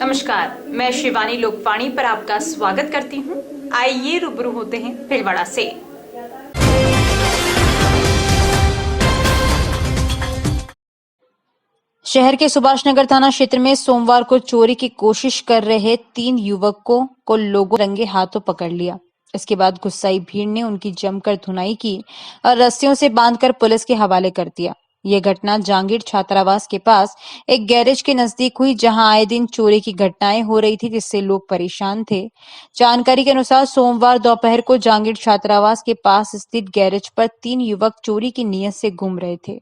नमस्कार, मैं शिवानी लोकवाणी पर आपका स्वागत करती हूँ। आइए रूबरू होते हैं भीलवाड़ा से। शहर के सुभाष नगर थाना क्षेत्र में सोमवार को चोरी की कोशिश कर रहे 3 युवकों को लोगों ने रंगे हाथों पकड़ लिया। इसके बाद गुस्साई भीड़ ने उनकी जमकर धुनाई की और रस्सियों से बांधकर पुलिस के हवाले कर दिया। ये घटना जांगीर छात्रावास के पास एक गैरेज के नजदीक हुई, जहां आए दिन चोरी की घटनाएं हो रही थी, जिससे लोग परेशान थे। जानकारी के अनुसार सोमवार दोपहर को जांगीर छात्रावास के पास स्थित गैरेज पर 3 युवक चोरी की नीयत से घूम रहे थे।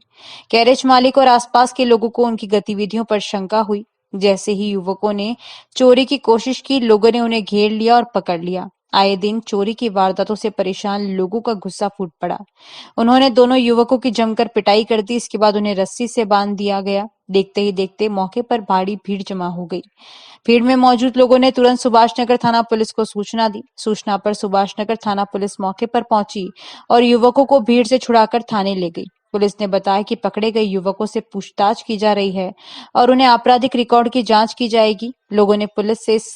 गैरेज मालिक और आसपास के लोगों को उनकी गतिविधियों पर शंका हुई। जैसे ही युवकों ने चोरी की कोशिश की, लोगों ने उन्हें घेर लिया और पकड़ लिया। आए दिन चोरी की वारदातों से परेशान लोगों का गुस्सा फूट पड़ा। उन्होंने दोनों युवकों की जमकर पिटाई कर दी। इसके बाद उन्हें रस्सी से बांध दिया गया। देखते ही देखते मौके पर भारी भीड़ जमा हो गई। भीड़ में मौजूद लोगों ने तुरंत सुभाष नगर थाना पुलिस को सूचना दी। सूचना पर सुभाष नगर थाना पुलिस मौके पर पहुंची और युवकों को भीड़ से छुड़ाकर थाने ले गई। पुलिस ने बताया कि पकड़े गए युवकों से पूछताछ की जा रही है और उन्हें आपराधिक रिकॉर्ड की जांच की जाएगी। लोगों ने पुलिस से इस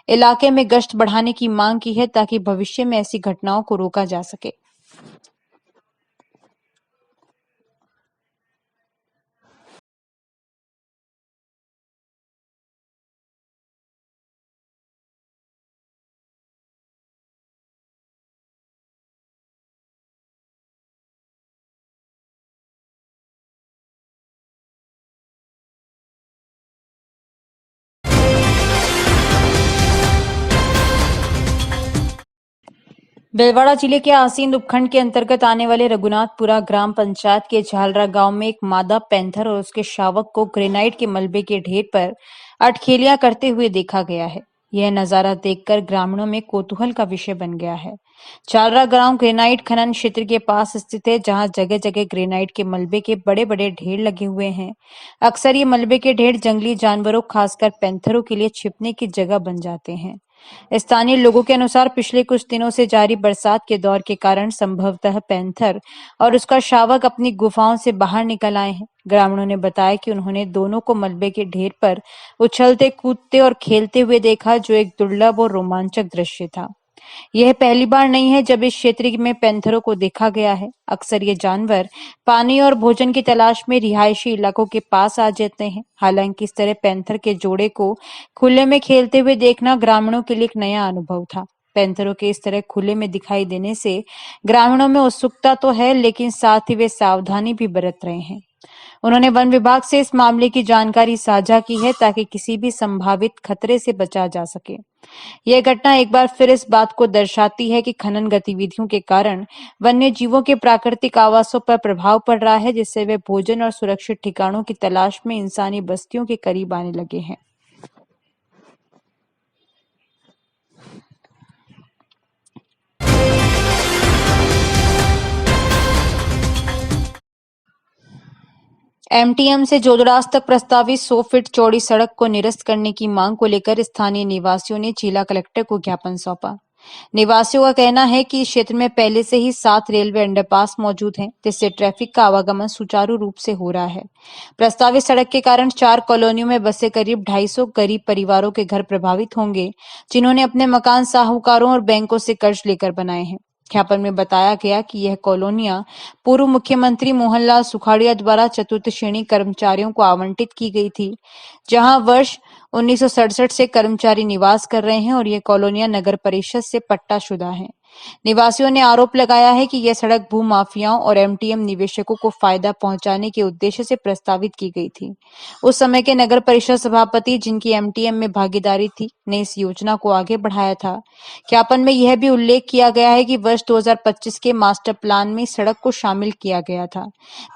इलाके में गश्त बढ़ाने की मांग की है, ताकि भविष्य में ऐसी घटनाओं को रोका जा सके। भीलवाड़ा जिले के आसीन उपखंड के अंतर्गत आने वाले रघुनाथपुरा ग्राम पंचायत के झालरा गांव में एक मादा पैंथर और उसके शावक को ग्रेनाइट के मलबे के ढेर पर अटखेलियां करते हुए देखा गया है। यह नजारा देखकर ग्रामीणों में कौतूहल का विषय बन गया है। झालरा गांव ग्रेनाइट खनन क्षेत्र के पास स्थित है, जहां जगह जगह ग्रेनाइट के मलबे के बड़े बड़े ढेर लगे हुए हैं। अक्सर ये मलबे के ढेर जंगली जानवरों, खासकर पैंथरों के लिए छिपने की जगह बन जाते हैं। स्थानीय लोगों के अनुसार पिछले कुछ दिनों से जारी बरसात के दौर के कारण संभवतः पैंथर और उसका शावक अपनी गुफाओं से बाहर निकल आए हैं। ग्रामीणों ने बताया कि उन्होंने दोनों को मलबे के ढेर पर उछलते, कूदते और खेलते हुए देखा, जो एक दुर्लभ और रोमांचक दृश्य था। यह पहली बार नहीं है जब इस क्षेत्र में पैंथरों को देखा गया है। अक्सर ये जानवर पानी और भोजन की तलाश में रिहायशी इलाकों के पास आ जाते हैं। हालांकि इस तरह पैंथर के जोड़े को खुले में खेलते हुए देखना ग्रामीणों के लिए एक नया अनुभव था। पैंथरों के इस तरह खुले में दिखाई देने से ग्रामीणों में उत्सुकता तो है, लेकिन साथ ही वे सावधानी भी बरत रहे हैं। उन्होंने वन विभाग से इस मामले की जानकारी साझा की है, ताकि किसी भी संभावित खतरे से बचा जा सके। यह घटना एक बार फिर इस बात को दर्शाती है कि खनन गतिविधियों के कारण वन्य जीवों के प्राकृतिक आवासों पर प्रभाव पड़ रहा है, जिससे वे भोजन और सुरक्षित ठिकानों की तलाश में इंसानी बस्तियों के करीब आने लगे हैं। एमटीएम से जोदड़ास तक प्रस्तावित 100 फीट चौड़ी सड़क को निरस्त करने की मांग को लेकर स्थानीय निवासियों ने जिला कलेक्टर को ज्ञापन सौंपा। निवासियों का कहना है कि इस क्षेत्र में पहले से ही 7 रेलवे अंडरपास मौजूद हैं, जिससे ट्रैफिक का आवागमन सुचारू रूप से हो रहा है। प्रस्तावित सड़क के कारण 4 कॉलोनियों में बसे करीब 250 गरीब परिवारों के घर प्रभावित होंगे, जिन्होंने अपने मकान साहूकारों और बैंकों से कर्ज लेकर बनाए हैं। ज्ञापन में बताया गया कि यह कॉलोनियां पूर्व मुख्यमंत्री मोहनलाल सुखाड़िया द्वारा चतुर्थ श्रेणी कर्मचारियों को आवंटित की गई थी, जहां वर्ष 1967 से कर्मचारी निवास कर रहे हैं, और ये कॉलोनियां नगर परिषद से पट्टाशुदा हैं। निवासियों ने आरोप लगाया है कि यह सड़क भूमाफियाओं और एमटीएम निवेशकों को फायदा पहुंचाने के उद्देश्य से प्रस्तावित की गई थी। उस समय के नगर परिषद सभापति, जिनकी एमटीएम में भागीदारी थी, ने इस योजना को आगे बढ़ाया था। ज्ञापन में यह भी उल्लेख किया गया है कि वर्ष 2025 के मास्टर प्लान में सड़क को शामिल किया गया था,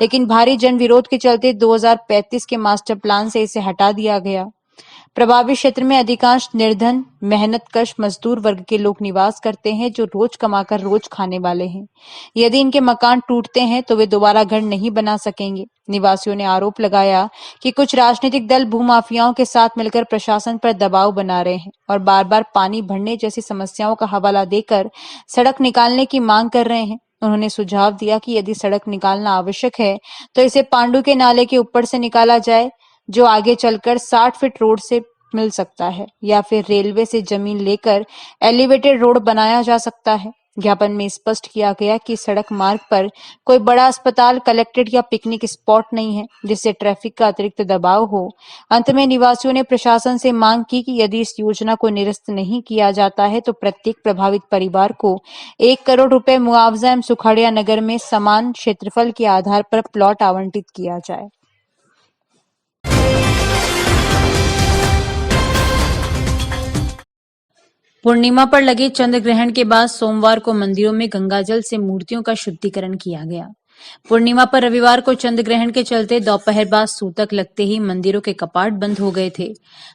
लेकिन भारी जन विरोध के चलते 2035 के मास्टर प्लान से इसे हटा दिया गया। प्रभावित क्षेत्र में अधिकांश निर्धन, मेहनतकश मजदूर वर्ग के लोग निवास करते हैं, जो रोज कमाकर रोज खाने वाले हैं। यदि इनके मकान टूटते हैं तो वे दोबारा घर नहीं बना सकेंगे। निवासियों ने आरोप लगाया कि कुछ राजनीतिक दल भूमाफियाओं के साथ मिलकर प्रशासन पर दबाव बना रहे हैं और बार-बार पानी भरने जैसी समस्याओं का हवाला देकर सड़क निकालने की मांग कर रहे हैं। उन्होंने सुझाव दिया कि यदि सड़क निकालना आवश्यक है, तो इसे पांडु के नाले के ऊपर से निकाला जाए, जो आगे चलकर 60 फीट रोड से मिल सकता है या फिर रेलवे से जमीन लेकर एलिवेटेड रोड बनाया जा सकता है। ज्ञापन में स्पष्ट किया गया कि सड़क मार्ग पर कोई बड़ा अस्पताल, कलेक्ट्रेट या पिकनिक स्पॉट नहीं है जिससे ट्रैफिक का अतिरिक्त दबाव हो। अंत में निवासियों ने प्रशासन से मांग की कि यदि इस योजना को निरस्त नहीं किया जाता है तो प्रत्येक प्रभावित परिवार को 1 करोड़ रुपए मुआवजा एवं सुखाड़िया नगर में समान क्षेत्रफल के आधार पर प्लॉट आवंटित किया जाए। पूर्णिमा पर लगे चंद्र ग्रहण के बाद सोमवार को मंदिरों में गंगाजल से मूर्तियों का शुद्धिकरण किया गया। पूर्णिमा पर रविवार को चंद्र ग्रहण के चलते दोपहर बाद सूतक लगते ही मंदिरों के कपाट बंद हो गए थे।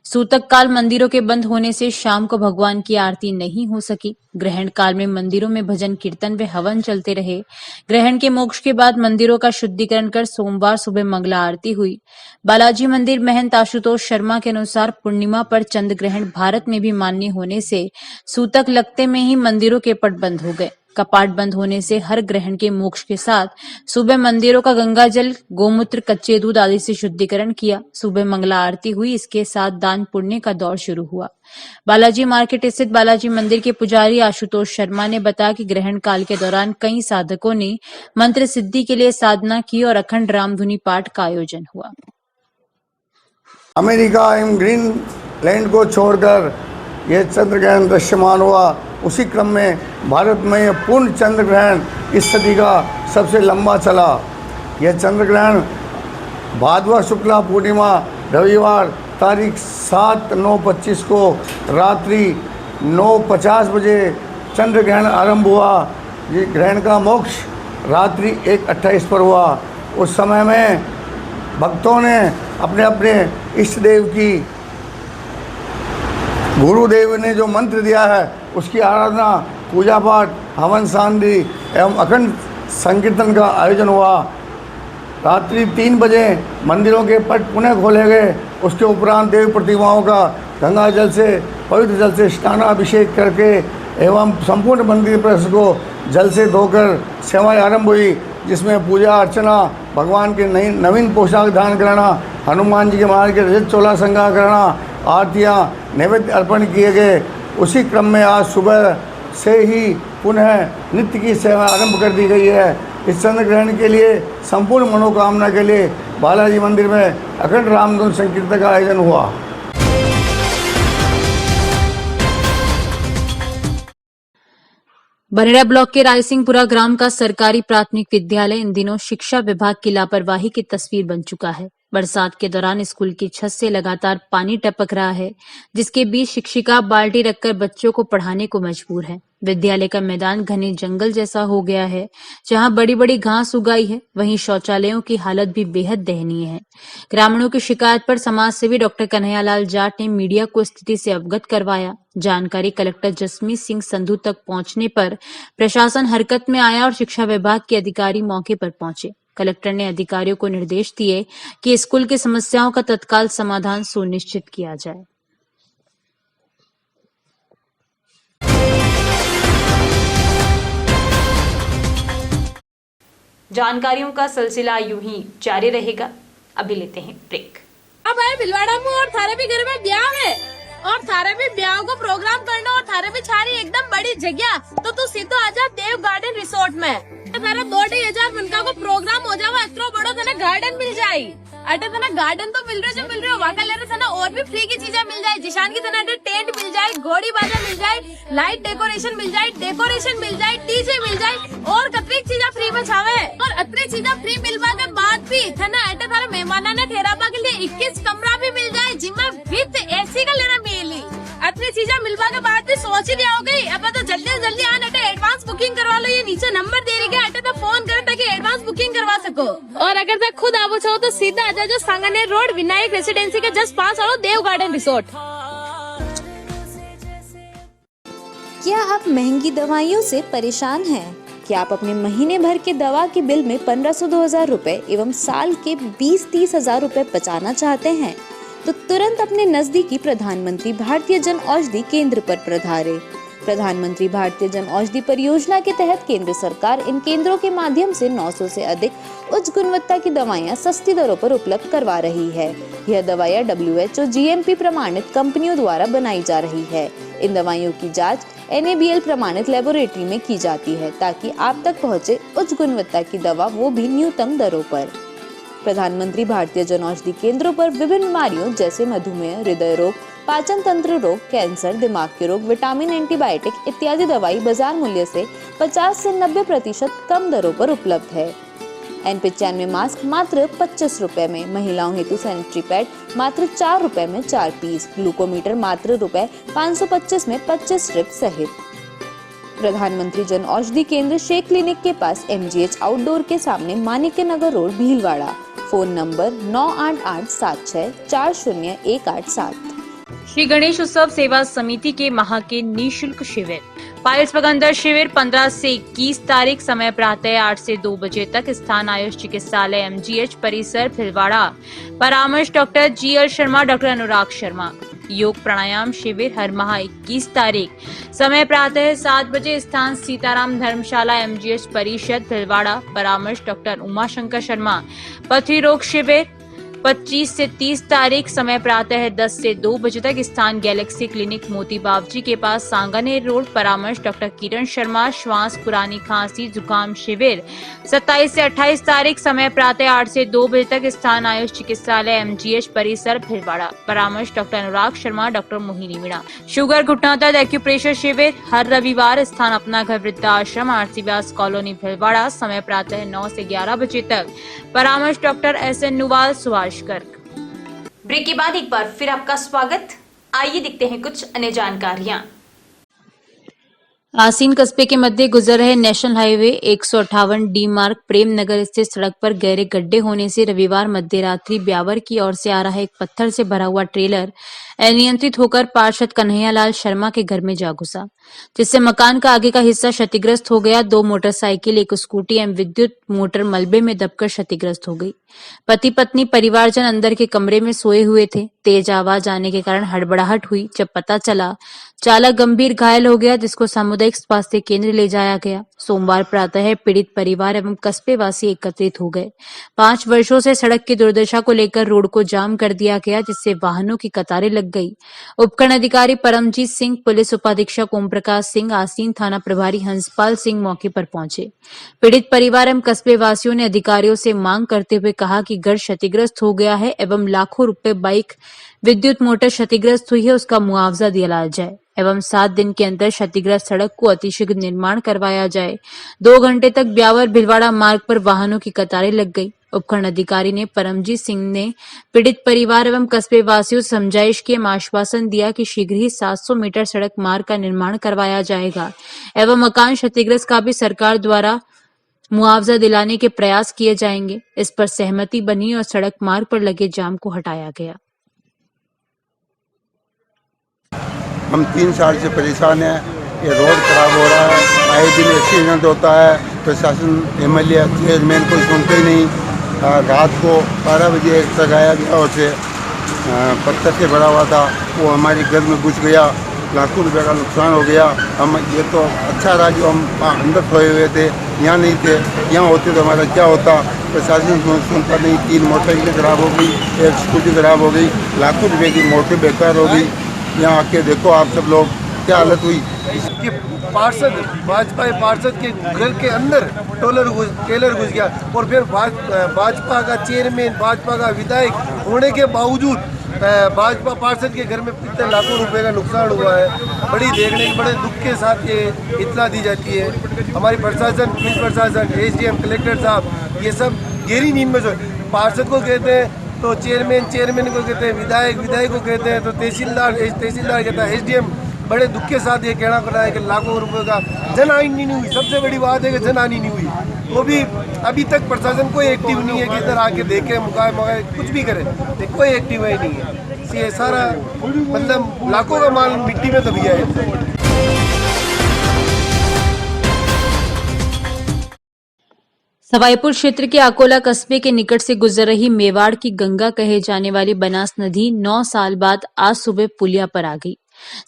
सूतक काल मंदिरों के बंद होने से शाम को भगवान की आरती नहीं हो सकी। ग्रहण काल में मंदिरों में भजन कीर्तन व हवन चलते रहे। ग्रहण के मोक्ष के बाद मंदिरों का शुद्धिकरण कर सोमवार सुबह मंगला आरती हुई। बालाजी मंदिर महंत आशुतोष शर्मा के अनुसार पूर्णिमा पर चंद्र ग्रहण भारत में भी मान्य होने से सूतक लगते में ही मंदिरों के पट बंद हो गए। कपाट बंद होने से हर ग्रहण के मोक्ष के साथ सुबह मंदिरों का गंगा जल, गोमूत्र, कच्चे दूध आदि से शुद्धिकरण किया। सुबह मंगला आरती हुई। इसके साथ दान पुण्य का दौर शुरू हुआ। बालाजी मार्केट स्थित बालाजी मंदिर के पुजारी आशुतोष शर्मा ने बताया कि ग्रहण काल के दौरान कई साधकों ने मंत्र सिद्धि के लिए साधना की और अखंड रामधुनी पाठ का आयोजन हुआ। अमेरिका एवं ग्रीनलैंड को छोड़कर यह चंद्र ग्रहण दृश्यमान हुआ। उसी क्रम में भारत में यह पूर्ण चंद्र ग्रहण इस सदी का सबसे लंबा चला। यह चंद्र ग्रहण भादवा शुक्ला पूर्णिमा रविवार तारीख 7/9/25 को रात्रि 9:50 बजे चंद्र ग्रहण आरंभ हुआ। ये ग्रहण का मोक्ष रात्रि 1:28 पर हुआ। उस समय में भक्तों ने अपने अपने इष्ट देव की, गुरुदेव ने जो मंत्र दिया है उसकी आराधना, पूजा पाठ, हवन शांति एवं अखंड संकीर्तन का आयोजन हुआ। रात्रि 3 बजे मंदिरों के पट पुनः खोले गए। उसके उपरांत देवी प्रतिमाओं का गंगा जल से, पवित्र जल से स्नानाभिषेक करके एवं संपूर्ण मंदिर परिसर को जल से धोकर सेवाएं आरंभ हुई, जिसमें पूजा अर्चना, भगवान के नवीन पोशाक धारण कराना, हनुमान जी के महाराज के रजत चोला श्रृंगार कराना, आरतियाँ नैवेद्य अर्पण किए गए। उसी क्रम में आज सुबह से ही पुनः नित्य की सेवा आरंभ कर दी गई है। इस चंद्र ग्रहण के लिए संपूर्ण मनोकामना के लिए बालाजी मंदिर में अखंड रामधुन संकीर्तन का आयोजन हुआ। बनेड़ा ब्लॉक के रायसिंहपुरा ग्राम का सरकारी प्राथमिक विद्यालय इन दिनों शिक्षा विभाग की लापरवाही की तस्वीर बन चुका है। बरसात के दौरान स्कूल की छत से लगातार पानी टपक रहा है, जिसके बीच शिक्षिका बाल्टी रखकर बच्चों को पढ़ाने को मजबूर है। विद्यालय का मैदान घने जंगल जैसा हो गया है, जहां बड़ी बड़ी घास उगाई है। वहीं शौचालयों की हालत भी बेहद दयनीय है। ग्रामीणों की शिकायत पर समाज सेवी डॉक्टर कन्हैयालाल जाट ने मीडिया को स्थिति से अवगत करवाया। जानकारी कलेक्टर जसमीत सिंह संधू तक पहुंचने पर प्रशासन हरकत में आया और शिक्षा विभाग के अधिकारी मौके पर पहुंचे। कलेक्टर ने अधिकारियों को निर्देश दिए कि स्कूल की समस्याओं का तत्काल समाधान सुनिश्चित किया जाए। जानकारियों का सिलसिला यूं ही जारी रहेगा। अभी लेते हैं ब्रेक। अब आए भिलवाड़ा में और थारे भी घर में ब्याह है और थारे भी ब्याह को प्रोग्राम करना और थारे भी छारी एकदम बड़ी जगह, तो तू सीधो आजा देव गार्डन रिसोर्ट में। थारा 2-2,000 मनका को प्रोग्राम हो जावा, इतना बड़ा थाना गार्डन मिल जाये। अटे थाना गार्डन तो मिल रहे हो, वहाँ ले रहे थाना और भी फ्री की चीजें मिल जाए। जिशान की थाना टेंट मिल जाए, घोड़ी बाजा मिल जाए, लाइट डेकोरेशन मिल जाए, डीजे मिल जाए और कतरी चीजें फ्री में छावे। और अतरी चीजें फ्री मिलवा के बाद भी थाना अटे थारा मेहमाना ने ठहरावा के लिए 21 कमरा भी मिल जाए, जिसमें विद एसी का लेना मिली। अतरी चीजें मिलवा के बाद भी सोच ही हो गई। अब तो जल्दी आने अटे एडवांस बुकिंग करवा लो। ये नीचे नंबर दे रही है, अटे तो फोन करो ताकि एडवांस बुकिंग करवा सको। और अगर तक खुद आवो चाहो तो सीधा आजा जो सांगानेर रोड विनायक रेसिडेंसी के जस्ट पास आओ देव गार्डन रिसोर्ट। क्या आप महंगी दवाइयों से परेशान हैं? क्या आप अपने महीने भर के दवा के बिल में 1500-2000 रुपए एवं साल के 20-30 हजार रुपए बचाना चाहते हैं? तो तुरंत अपने नजदीकी प्रधानमंत्री भारतीय जन औषधि केंद्र पर पधारें। प्रधानमंत्री भारतीय जन औषधि परियोजना के तहत केंद्र सरकार इन केंद्रों के माध्यम से 900 से अधिक उच्च गुणवत्ता की दवाइयां सस्ती दरों पर उपलब्ध करवा रही है। यह दवाइयां WHO GMP प्रमाणित कंपनियों द्वारा बनाई जा रही है। इन दवाइयों की जांच NABL प्रमाणित लेबोरेटरी में की जाती है ताकि आप तक पहुंचे उच्च गुणवत्ता की दवा, वो भी न्यूनतम दरों पर। प्रधानमंत्री भारतीय जन औषधि केंद्रों पर विभिन्न बीमारियों जैसे मधुमेह, हृदय रोग, पाचन तंत्र रोग, कैंसर, दिमाग के रोग, विटामिन, एंटीबायोटिक इत्यादि दवाई बाजार मूल्य से 50 से 90% कम दरों पर उपलब्ध है। N95 मास्क मात्र 25 रुपए में, महिलाओं हेतु सैनिटरी पैड मात्र 4 रुपए में 4 पीस, ग्लूकोमीटर मात्र ₹525 में 25 स्ट्रिप सहित। प्रधानमंत्री जन औषधि केंद्र शेख क्लिनिक के पास MGH आउटडोर के सामने Manikya Nagar road, Bhilwara. Phone number 9887640187। Shri Ganesh Utsav Seva समिति के माह के निःशुल्क शिविर। पायल्स पगंदर शिविर 15 से 21 तारीख, समय प्रातः 8 से 2 बजे तक, स्थान आयुष चिकित्सालय MGH परिसर, भीलवाड़ा। परामर्श doctor GL Sharma, doctor Anurag Sharma. योग प्राणायाम शिविर हर माह 21 तारीख, समय प्रातः 7 बजे, स्थान सीताराम धर्मशाला MGH परिषद, भीलवाड़ा। परामर्श डॉक्टर उमाशंकर शर्मा। पथरी रोग शिविर 25 से 30 तारीख, समय प्रातः 10 से 2 बजे तक, स्थान गैलेक्सी क्लिनिक मोती बावजी के पास, सांगानेर रोड। परामर्श डॉक्टर किरण शर्मा। श्वास, पुरानी खांसी, जुकाम शिविर 27 से 28 तारीख, समय प्रातः 8 से 2 बजे तक, स्थान आयुष चिकित्सालय MGH परिसर, भीलवाड़ा। परामर्श doctor Anurag Sharma, doctor Mohini Meena. Sugar घुटना दर्द एक्यूप्रेशर शिविर हर रविवार, स्थान अपना घर वृद्धाश्रम, RC व्यास कॉलोनी, भीलवाड़ा। समय प्रातः 9 से 11 बजे तक। परामर्श doctor SN Nuwal, Subhash Garg. Break के बाद एक बार फिर आपका स्वागत। आइए देखते हैं कुछ अन्य जानकारियां। आसीन कस्बे के मध्य गुजर रहे नेशनल हाईवे 158 D मार्ग प्रेम नगर स्थित सड़क पर गहरे गड्ढे होने से रविवार मध्य रात्रि ब्यावर की ओर से आ रहा एक पत्थर से भरा हुआ ट्रेलर अनियंत्रित होकर पार्षद कन्हैयालाल शर्मा के घर में जा घुसा, जिससे मकान का आगे का हिस्सा क्षतिग्रस्त हो गया। 2 मोटरसाइकिल, एक स्कूटी एवं विद्युत मोटर मलबे में दबकर क्षतिग्रस्त हो गई। पति पत्नी परिवारजन अंदर के कमरे में सोए हुए थे। तेज आवाज आने के कारण हड़बड़ाहट हुई। जब पता चला, चालक गंभीर घायल हो गया, जिसको सामुदायिक स्वास्थ्य केंद्र ले जाया गया। सोमवार प्रातः पीड़ित परिवार एवं कस्बे वासी एकत्रित हो गए। 5 वर्षों से सड़क की दुर्दशा को लेकर रोड को जाम कर दिया गया, जिससे वाहनों की कतारें लग गई। उपखंड अधिकारी परमजीत सिंह, पुलिस उपाधीक्षक ओम प्रकाश सिंह, आसीन थाना प्रभारी हंसपाल सिंह मौके पर पहुंचे। पीड़ित परिवार एवं कस्बे वासियों ने अधिकारियों से मांग करते हुए कहा कि घर क्षतिग्रस्त हो गया है एवं लाखों रुपए बाइक, विद्युत मोटर क्षतिग्रस्त हुई है, उसका मुआवजा दिलाया जाए एवं 7 दिन के अंदर क्षतिग्रस्त सड़क को अतिशीघ्र निर्माण करवाया जाए। 2 घंटे तक ब्यावर भिलवाड़ा मार्ग पर वाहनों की कतारें लग गई। उपखंड अधिकारी ने परमजीत सिंह ने पीड़ित परिवार एवं कस्बे वासियों से समझाइश के आश्वासन दिया कि शीघ्र ही 700 मीटर सड़क मार्ग का निर्माण करवाया जाएगा एवं मकान क्षतिग्रस्त का भी सरकार द्वारा मुआवजा दिलाने के प्रयास किए जाएंगे। इस पर सहमति बनी और सड़क मार्ग पर लगे जाम को हटाया गया। हम 3 साल से परेशान हैं। ये रोड खराब हो रहा है, आए दिन एक्सीडेंट होता है। प्रशासन, MLA, चेयरमैन कोई सुनते ही नहीं। रात को 12 बजे एक ट्रक आया गया, उसे पत्थर से भरा हुआ था, वो हमारे घर में घुस गया, लाखों रुपए का नुकसान हो गया। हम ये तो अच्छा रहा जो हम अंदर सोए हुए थे, यहाँ नहीं थे। यहाँ होते तो हमारा क्या होता। प्रशासन सुनता नहीं। 3 मोटरसाइकिलें खराब हो गई, एक स्कूटी खराब हो गई, लाखों रुपए की मोटर बेकार हो गई। यहाँ आके देखो आप सब लोग क्या हालत हुई। कि पार्षद, भाजपा पार्षद के घर के अंदर टेलर घुस गया और फिर भाजपा का चेयरमैन, भाजपा का विधायक होने के बावजूद भाजपा पार्षद के घर में इतने लाखों रुपए का नुकसान हुआ है। बड़ी देखने के बड़े दुख के साथ ये इत्तला दी जाती है। हमारी प्रशासन, पुलिस प्रशासन, SDM, कलेक्टर साहब, ये सब गहरी नींद में सोए। पार्षद को कहते हैं तो चेयरमैन को कहते हैं, विधायक को कहते हैं तो तहसीलदार कहता है, SDM। बड़े दुख के साथ ये कहना पड़ा है कि लाखों रुपए का जन हानि नहीं हुई। सबसे बड़ी बात है कि जन हानि नहीं हुई। तो भी अभी तक प्रशासन कोई एक्टिव नहीं है कि इधर आके देखे, मुकाए कुछ भी करे, कोई एक्टिव ही नहीं है। ये सारा मतलब लाखों का माल मिट्टी में दबिया है। सवाईपुर क्षेत्र के अकोला कस्बे के निकट से गुजर रही मेवाड़ की गंगा कहे जाने वाली बनास नदी 9 साल बाद आज सुबह पुलिया पर आ गई।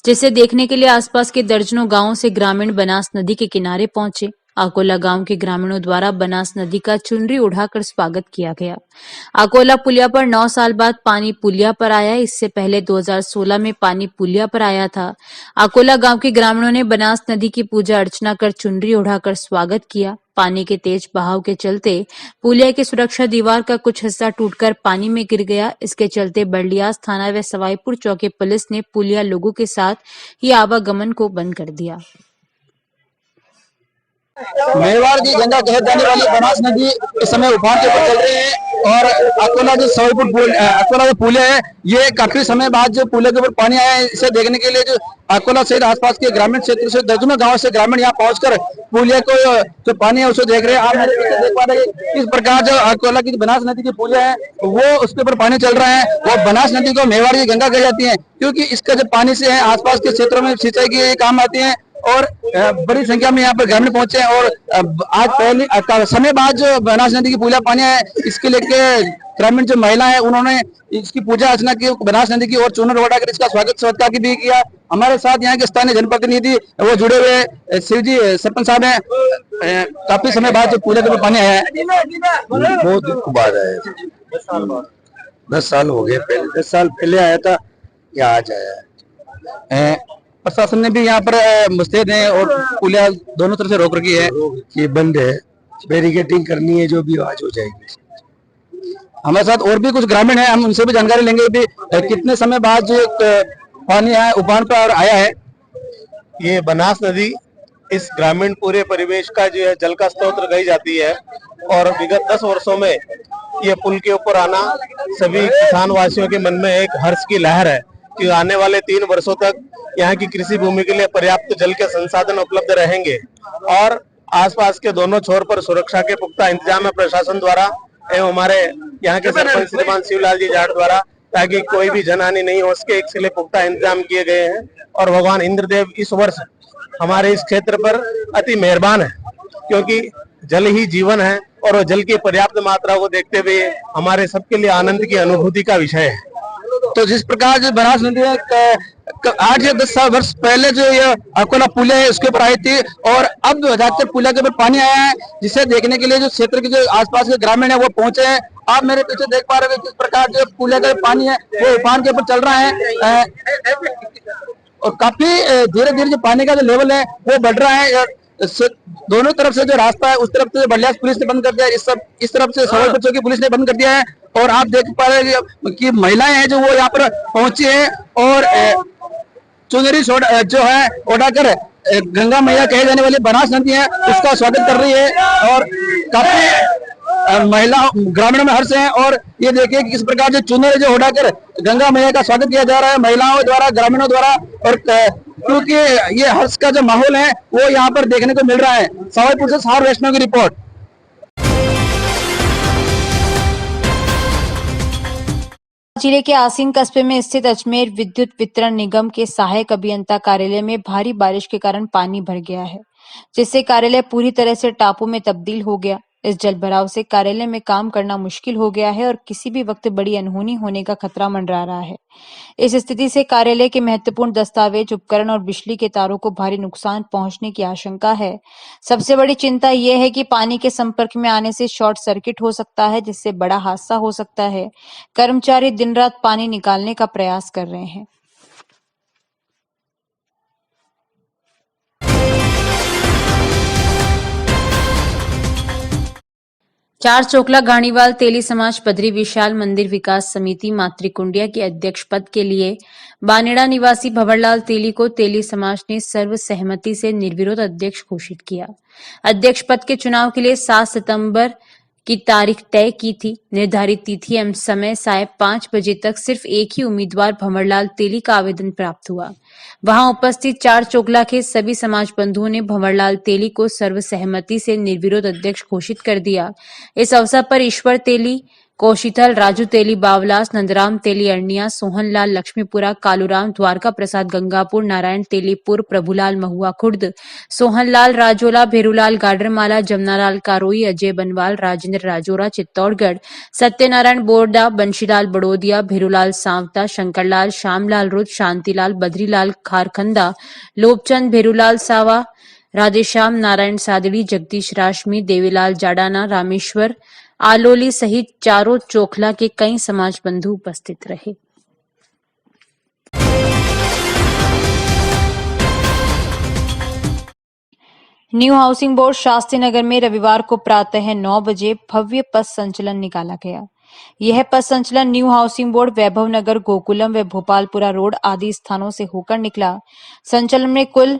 जिसे देखने के लिए आसपास के दर्जनों गांवों से ग्रामीण बनास नदी के किनारे पहुंचे। अकोला गांव के ग्रामीणों द्वारा बनास नदी का चुनरी उड़ाकर स्वागत किया गया। अकोला पुलिया पर 9 साल बाद पानी पुलिया पर आया। इससे पहले 2016 में पानी पुलिया पर आया था। अकोला गांव के ग्रामीणों ने बनास नदी की पूजा अर्चना कर चुनरी उड़ाकर स्वागत किया। पानी के तेज बहाव के चलते पुलिया की सुरक्षा दीवार का कुछ हिस्सा टूटकर पानी में गिर गया। इसके चलते बर्लियास थाना व सवाईपुर चौकी पुलिस ने पुलिया लोगों के साथ ही आवागमन को बंद कर दिया। मेवाड़ की गंगा कहे जाने वाली बनास नदी इस समय उफान के ऊपर चल रही है और अकोला जो सवाईपुर अकोला जो पुलिया है, ये काफी समय बाद जो पुलिया के ऊपर पानी आया है, इसे देखने के लिए जो अकोला सहित आसपास के ग्रामीण क्षेत्र से दर्जनों गांव से ग्रामीण यहाँ पहुंचकर पुलिया को जो पानी है उसे देख रहे हैं। आप मेरे पीछे देख पा रहे हैं इस प्रकार जो अकोला की बनास नदी की पुलिया है वो उसके ऊपर पानी चल रहा है। वो बनास नदी को मेवाड़ की गंगा कही जाती है क्योंकि इसका जो पानी से है आसपास के क्षेत्रों में सिंचाई के काम आती है और बड़ी संख्या में यहाँ पर ग्रामीण पहुंचे हैं। और आज पहले समय बाद जो बनास नदी की पूजा पानी है इसके लेके ग्रामीण जो महिला है उन्होंने इसकी पूजा अर्चना की, बनास नदी की और चूनर उड़ाकर इसका स्वागत सत्कार भी किया। हमारे साथ यहाँ के स्थानीय जनप्रतिनिधि वो जुड़े हुए शिव जी सरपंच साहब हैं। काफी समय बाद जो पूजा के पानी आया है, बहुत दिन के बाद आया। 10 साल हो गए, पहले 10 साल पहले आया था या आज आया है। प्रशासन ने भी यहाँ पर मुस्तैद है और पुलिया दोनों तरफ से रोक रखी है। ये बंद है, बैरिकेटिंग करनी है, जो भी आज हो जाएगी। हमारे साथ और भी कुछ ग्रामीण हैं, हम उनसे भी जानकारी लेंगे भी कितने समय बाद जो पानी है उफान पर आया है। ये बनास नदी इस ग्रामीण पूरे परिवेश का जो है जल का स्रोत कही जाती है और विगत 10 वर्षों में ये पुल के ऊपर आना सभी किसान वासियों के मन में एक हर्ष की लहर है कि आने वाले 3 वर्षों तक यहाँ की कृषि भूमि के लिए पर्याप्त जल के संसाधन उपलब्ध रहेंगे और आसपास के दोनों छोर पर सुरक्षा के पुख्ता इंतजाम है प्रशासन द्वारा एवं हमारे यहाँ के सरपंच श्रीमान शिवलाल जी जाट द्वारा, ताकि कोई भी जनहानि नहीं हो सके, इसके लिए पुख्ता इंतजाम किए गए हैं। और भगवान इंद्रदेव इस वर्ष हमारे इस क्षेत्र पर अति मेहरबान है क्योंकि जल ही जीवन है और जल की पर्याप्त मात्रा को देखते हुए हमारे सबके लिए आनंद की अनुभूति का विषय है। तो जिस प्रकार जो बनास नदी 8 या 10 वर्ष पहले जो ये अकोला पुलिया है उसके ऊपर आई थी और अब जाकर पुलिया के ऊपर पानी आया है, जिसे देखने के लिए जो क्षेत्र के जो आसपास के ग्रामीण है वो पहुंचे हैं। आप मेरे पीछे देख पा रहे हैं किस प्रकार जो पुलिया का पानी है वो उफान के ऊपर चल रहा है और काफी धीरे धीरे जो पानी का जो लेवल है वो बढ़ रहा है। दोनों तरफ से जो रास्ता है उस तरफ से बलियास पुलिस ने बंद कर दिया है, इस तरफ से सवाईपुर चौकी पुलिस ने बंद कर दिया है। और आप देख पा रहे हैं कि महिलाएं हैं जो वो यहाँ पर पहुंची है और चुनरी जो है उड़ाकर गंगा मैया कहे जाने वाली बनास नदी है उसका स्वागत कर रही है और काफी महिला ग्रामीणों में हर्ष है। और ये देखिए कि किस प्रकार से चुनरी जो उड़ाकर गंगा मैया का स्वागत किया जा रहा है महिलाओं द्वारा, ग्रामीणों द्वारा। और क्योंकि ये हर्ष का जो माहौल है वो यहाँ पर देखने को मिल रहा है। सवाईपुर से सार वैष्णव की रिपोर्ट। जिले के आसीन कस्बे में स्थित अजमेर विद्युत वितरण निगम के सहायक अभियंता कार्यालय में भारी बारिश के कारण पानी भर गया है, जिससे कार्यालय पूरी तरह से टापू में तब्दील हो गया। इस जलभराव से कार्यालय में काम करना मुश्किल हो गया है और किसी भी वक्त बड़ी अनहोनी होने का खतरा मंडरा रहा है। इस स्थिति से कार्यालय के महत्वपूर्ण दस्तावेज, उपकरण और बिजली के तारों को भारी नुकसान पहुंचने की आशंका है। सबसे बड़ी चिंता यह है कि पानी के संपर्क में आने से शॉर्ट सर्किट हो सकता है, जिससे बड़ा हादसा हो सकता है। कर्मचारी दिन रात पानी निकालने का प्रयास कर रहे हैं। चार चोकला गाणीवाल तेली समाज पदरी विशाल मंदिर विकास समिति मातृकुंडिया के अध्यक्ष पद के लिए बानेड़ा निवासी भंवरलाल तेली को तेली समाज ने सर्वसहमति से निर्विरोध अध्यक्ष घोषित किया। अध्यक्ष पद के चुनाव के लिए 7 सितंबर की तारीख तय की थी। निर्धारित तिथि एवं समय साय 5 बजे तक सिर्फ एक ही उम्मीदवार भंवरलाल तेली का आवेदन प्राप्त हुआ। वहां उपस्थित चार चोकला के सभी समाज बंधुओं ने भंवरलाल तेली को सर्वसहमति से निर्विरोध अध्यक्ष घोषित कर दिया। इस अवसर पर ईश्वर तेली, कोशीथल, राजू तेली बावलास, नंदराम तेली अरनिया, सोहनलाल लक्ष्मीपुरा, कालूराम, द्वारका प्रसाद गंगापुर, नारायण तेलीपुर, प्रभुलाल महुआ खुर्द, सोहनलाल राजोला, भेरूलाल गाडरमाला, जमनालाल कारोई, अजय बनवाल, राजेंद्र राजोरा चित्तौड़गढ़, सत्यनारायण बोरडा, बंशीलाल बड़ोदिया, भेरूलाल सांवता, शंकरलाल, श्यामलाल रुद, शांतिलाल, बद्रीलाल खारखंदा, लोबचंद, भेरूलाल सावा, राधेश्याम, नारायण सादड़ी, जगदीश राशमी, देवीलाल जाडाना, रामेश्वर आलोली सहित चारों चोखला के कई समाज बंधु उपस्थित रहे। New housing board Shastri Nagar में रविवार को प्रातः 9 बजे भव्य पथ संचलन निकाला गया। यह पथ संचलन न्यू हाउसिंग बोर्ड, वैभव नगर, गोकुलम व भोपालपुरा रोड आदि स्थानों से होकर निकला। संचलन में कुल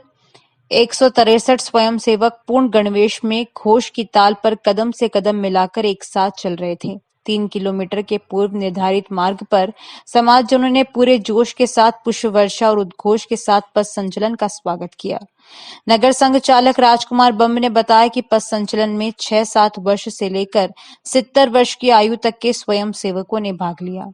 163 स्वयंसेवक पूर्ण गणवेश में घोष की ताल पर कदम से कदम मिलाकर एक साथ चल रहे थे। 3 किलोमीटर के पूर्व निर्धारित मार्ग पर समाजजनों ने पूरे जोश के साथ पुष्प वर्षा और उद्घोष के साथ पथ संचलन का स्वागत किया। नगर संघ चालक राजकुमार बम्ब ने बताया कि पथ संचलन में 6-7 वर्ष से लेकर 70 वर्ष की आयु तक के स्वयं सेवकों ने भाग लिया।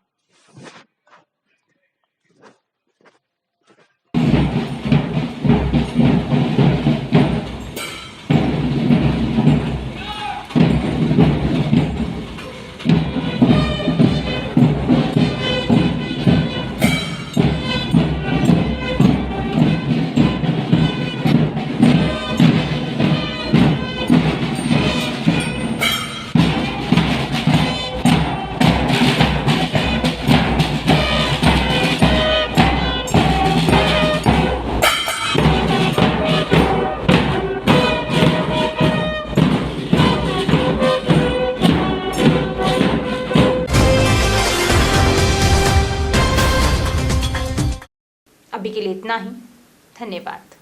अभी के लिए इतना ही। धन्यवाद।